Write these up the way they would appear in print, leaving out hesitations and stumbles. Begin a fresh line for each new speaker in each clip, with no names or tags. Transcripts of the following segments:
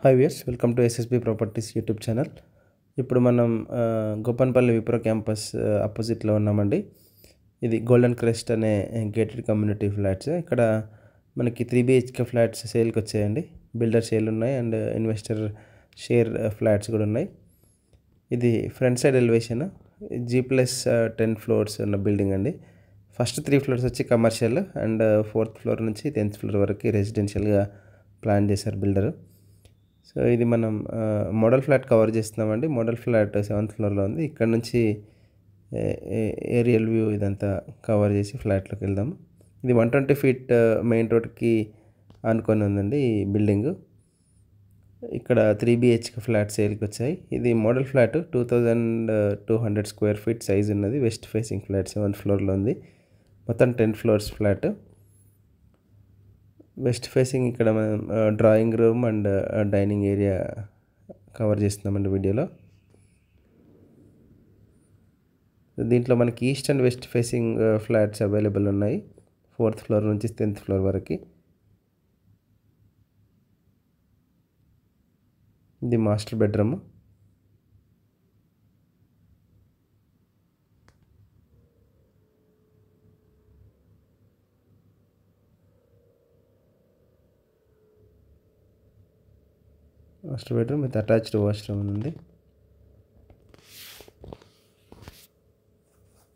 Hi viewers, welcome to SSB properties YouTube channel. ఇప్పుడు మనం Gopanpally Wipro campus అపోజిట్లో ఉన్నామండి. ఇది గోల్డెన్ క్రెస్ట్ అనే గేటెడ్ కమ్యూనిటీ ఫ్లాట్స్. ఇక్కడ మనకి 3 BHK ఫ్లాట్స్ సేల్కి వచ్చాయండి. బిల్డర్ సేల్ ఉన్నాయి అండ్ ఇన్వెస్టర్ షేర్ ఫ్లాట్స్ కూడా ఉన్నాయి. ఇది front side elevation G+10 floors ఉన్న బిల్డింగ్ అండి. ఫస్ట్ 3 ఫ్లోర్స్ వచ్చి కమర్షియల్ అండ్ 4th ఫ్లోర్ నుంచి 10th ఫ్లోర్ వరకు రెసిడెన్షియల్గా ప్లాన్ చేశారు బిల్డరు. సో ఇది మనం మోడల్ ఫ్లాట్ కవర్ చేస్తున్నామండి. మోడల్ ఫ్లాట్ 7th ఫ్లోర్లో ఉంది. ఇక్కడ నుంచి ఏరియల్ వ్యూ ఇదంతా కవర్ చేసి ఫ్లాట్లోకి వెళ్దాము. ఇది 120 ఫీట్ మెయిన్ రోడ్కి ఆనుకొని ఉందండి ఈ బిల్డింగు. ఇక్కడ 3 BHK ఫ్లాట్ సేల్కి వచ్చాయి. ఇది model flat 2200 square feet size ఉన్నది. వెస్ట్ ఫేసింగ్ ఫ్లాట్ 7th ఫ్లోర్లో ఉంది. మొత్తం 10 ఫ్లోర్స్ ఫ్లాట్. వెస్ట్ ఫేసింగ్ ఇక్కడ మనం drawing room and dining area cover చేస్తున్నామండి వీడియోలో. దీంట్లో మనకి east and west facing flats available ఉన్నాయి. 4th ఫ్లోర్ నుంచి 10th ఫ్లోర్ వరకు. ఇది master bedroom. Master bedroom with attached washroom ఉంది.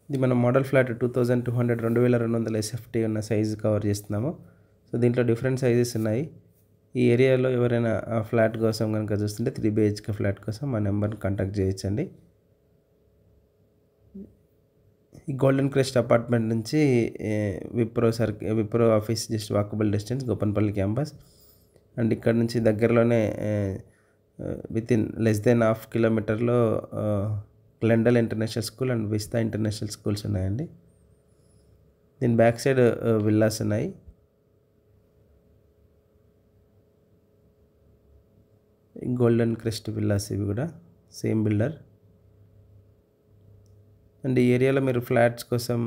ఇది మన మోడల్ ఫ్లాట్ 2200 SFT ఉన్న సైజు కవర్ చేస్తున్నాము. సో దీంట్లో డిఫరెంట్ సైజెస్ ఉన్నాయి. ఈ ఏరియాలో ఎవరైనా ఆ ఫ్లాట్ కోసం కనుక చూస్తుంటే 3 BHK ఫ్లాట్ కోసం మా నెంబర్ని కాంటాక్ట్ చేయొచ్చండి. ఈ గోల్డెన్ క్రెస్ట్ అపార్ట్మెంట్ నుంచి Wipro office just walkable distance Gopanpalli campus. And ఇక్కడ నుంచి దగ్గరలోనే వితిన్ లెస్ దెన్ ½ కిలోమీటర్లో Glendale international school and Vista international schools ఉన్నాయండి. దీని బ్యాక్ సైడ్ విల్లాస్ ఉన్నాయి. గోల్డెన్ క్రెస్ట్ విల్లాస్ ఇవి కూడా సేమ్ బిల్డర్. అండ్ ఈ ఏరియాలో మీరు ఫ్లాట్స్ కోసం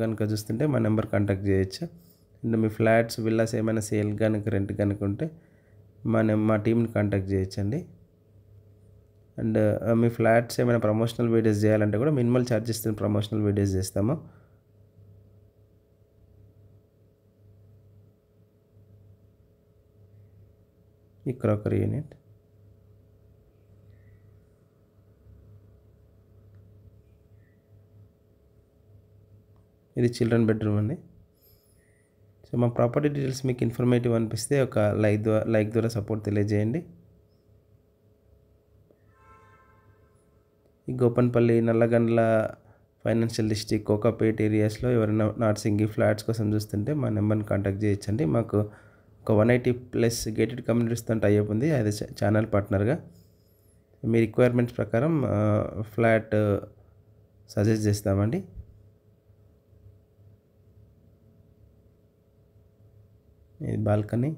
కనుక చూస్తుంటే మా నెంబర్ కాంటాక్ట్ చేయొచ్చు. అండ్ మీ ఫ్లాట్స్ విల్లాస్ ఏమైనా సేల్ కనుక రెంట్ కనుక ఉంటే మా టీంని కాంటాక్ట్ చేయొచ్చండి. అండ్ మీ ఫ్లాట్స్ ఏమైనా ప్రమోషనల్ వీడియోస్ చేయాలంటే కూడా మినిమల్ ఛార్జెస్తో ప్రమోషనల్ వీడియోస్ చేస్తాము. ఈ క్రాకరీ యూనిట్, ఇది చిల్డ్రన్ బెడ్రూమ్ అండి. సో మా ప్రాపర్టీ డీటెయిల్స్ మీకు ఇన్ఫర్మేటివ్ అనిపిస్తే ఒక లైక్ ద్వారా సపోర్ట్ తెలియజేయండి. ఈ గోపన్పల్లి, నల్లగండ్ల ఫైనాన్షియల్ డిస్ట్రిక్ట్, కోకాపేట్ ఏరియాస్లో ఎవరైనా నార్సింగి ఫ్లాట్స్ కోసం చూస్తుంటే మా నెంబర్ని కాంటాక్ట్ చేయొచ్చండి. మాకు ఒక 180+ గేటెడ్ కమ్యూనిటీస్తో టైఅప్ ఉంది. అది ఛానల్ పార్ట్నర్గా. మీ రిక్వైర్మెంట్స్ ప్రకారం ఫ్లాట్ సజెస్ట్ చేస్తామండి. ఇది బాల్కనీ.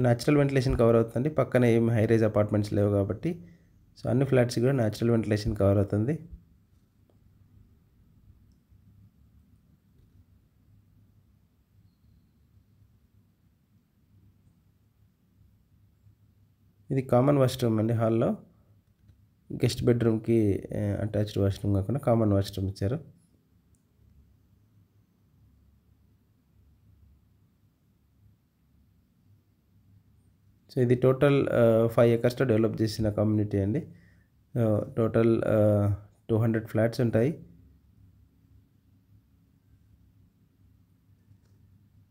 న్యాచురల్ వెంటిలేషన్ కవర్ అవుతుంది. పక్కన ఏం హై రైజ్ అపార్ట్మెంట్స్ లేవు కాబట్టి సో అన్ని ఫ్లాట్స్ కూడా న్యాచురల్ వెంటిలేషన్ కవర్ అవుతుంది. ఇది కామన్ వాష్రూమ్ అండి. హాల్లో గెస్ట్ బెడ్రూమ్కి అటాచ్డ్ వాష్రూమ్ కాకుండా కామన్ వాష్రూమ్ ఇచ్చారు. సో ఇది టోటల్ 5 acresతో డెవలప్ చేసిన కమ్యూనిటీ అండి. టోటల్ 200 ఫ్లాట్స్ ఉంటాయి.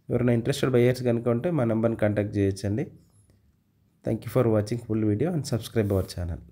ఎవరైనా ఇంట్రెస్టెడ్ బయర్స్ కనుక ఉంటే మా నెంబర్ని కాంటాక్ట్ చేయొచ్చండి. Thank you for watching full video and subscribe our channel.